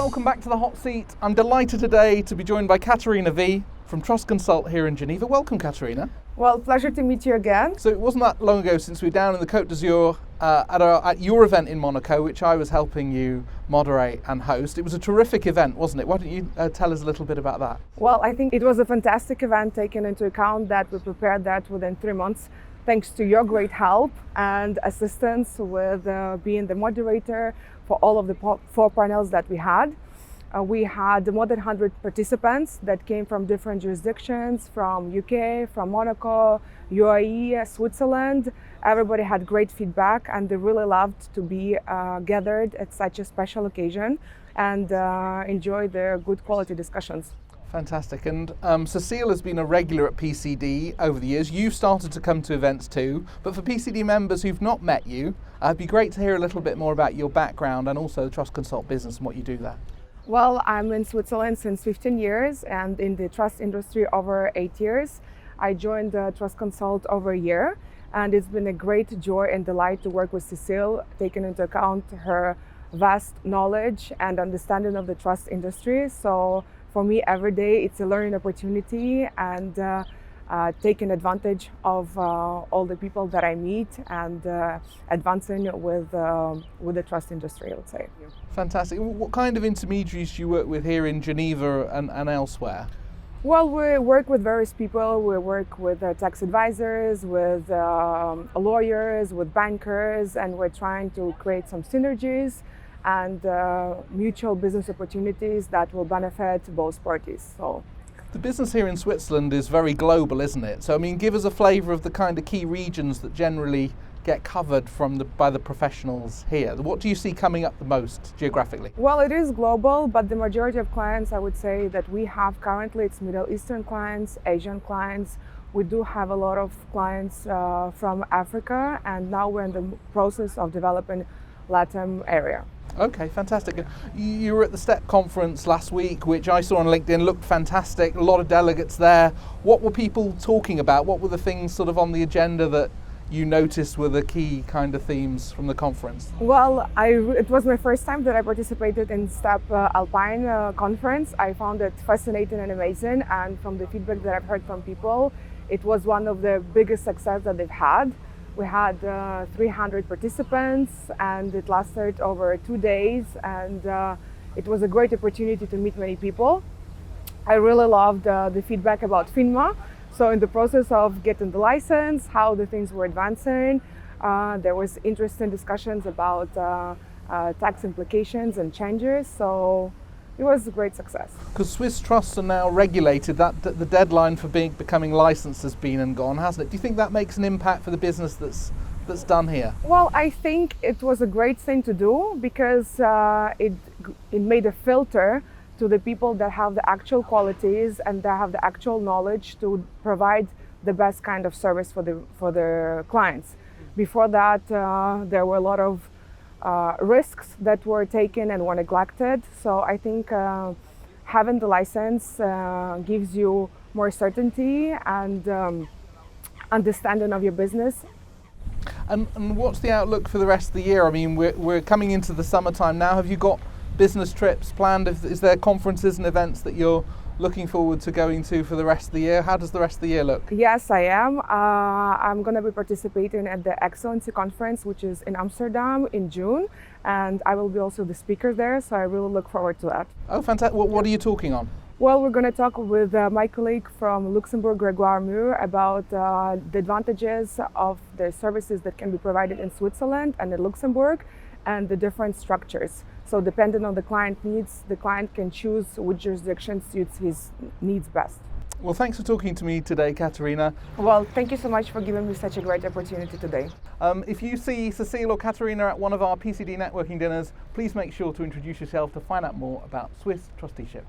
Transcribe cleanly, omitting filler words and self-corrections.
welcome back to the hot seat. I'm delighted today to be joined by Kateryna Viy from TrustConsult here in Geneva. Welcome, Kateryna. Well, pleasure to meet you again. So it wasn't that long ago since we were down in the Côte d'Azur at your event in Monaco, which I was helping you moderate and host. It was a terrific event, wasn't it? Why don't you tell us a little bit about that? Well, I think it was a fantastic event, taking into account that we prepared that within 3 months, thanks to your great help and assistance with being the moderator for all of the 4 panels that we had. We had more than 100 participants that came from different jurisdictions, from UK, from Monaco, UAE, Switzerland. Everybody had great feedback and they really loved to be gathered at such a special occasion and enjoy the good quality discussions. Fantastic. And Cecile has been a regular at PCD over the years. You've started to come to events too, but for PCD members who've not met you, it'd be great to hear a little bit more about your background and also the TrustConsult business and what you do there. Well, I'm in Switzerland since 15 years and in the trust industry over 8 years. I joined TrustConsult over a year, and it's been a great joy and delight to work with Cecile, taking into account her vast knowledge and understanding of the trust industry. So for me, every day it's a learning opportunity and taking advantage of all the people that I meet and advancing with the trust industry, I would say. Fantastic. What kind of intermediaries do you work with here in Geneva and elsewhere? Well, we work with various people. We work with tax advisors, with lawyers, with bankers, and we're trying to create some synergies and mutual business opportunities that will benefit both parties. So, the business here in Switzerland is very global, isn't it? So, I mean, give us a flavour of the kind of key regions that generally get covered by the professionals here. What do you see coming up the most geographically? Well, it is global, but the majority of clients, I would say, that we have currently, it's Middle Eastern clients, Asian clients. We do have a lot of clients from Africa, and now we're in the process of developing Latin area. Okay, fantastic. You were at the STEP conference last week, which I saw on LinkedIn, looked fantastic, a lot of delegates there. What were people talking about? What were the things sort of on the agenda that you noticed were the key kind of themes from the conference? Well, it was my first time that I participated in STEP Alpine conference. I found it fascinating and amazing, and from the feedback that I've heard from people, it was one of the biggest success that they've had. We had 300 participants and it lasted over 2 days, and it was a great opportunity to meet many people. I really loved the feedback about FINMA. So in the process of getting the license, how the things were advancing, there was interesting discussions about tax implications and changes. So it was a great success. Because Swiss trusts are now regulated, the deadline for becoming licensed has been and gone, hasn't it? Do you think that makes an impact for the business that's done here? Well, I think it was a great thing to do because it made a filter to the people that have the actual qualities and that have the actual knowledge to provide the best kind of service for the clients. Before that, there were a lot of risks that were taken and were neglected. So I think having the license gives you more certainty and understanding of your business. And what's the outlook for the rest of the year? I mean, we're coming into the summertime now. Have you got business trips planned? Is there conferences and events that you're looking forward to going to for the rest of the year? How does the rest of the year look? Yes, I am. I'm going to be participating at the Excellency Conference, which is in Amsterdam in June, and I will be also the speaker there, so I really look forward to that. Oh, fantastic. What are you talking on? Well, we're going to talk with my colleague from Luxembourg, Grégoire Mur, about the advantages of the services that can be provided in Switzerland and in Luxembourg and the different structures. So depending on the client needs, the client can choose which jurisdiction suits his needs best. Well, thanks for talking to me today, Kateryna. Well, thank you so much for giving me such a great opportunity today. If you see Cecile or Kateryna at one of our PCD networking dinners, please make sure to introduce yourself to find out more about Swiss trusteeship.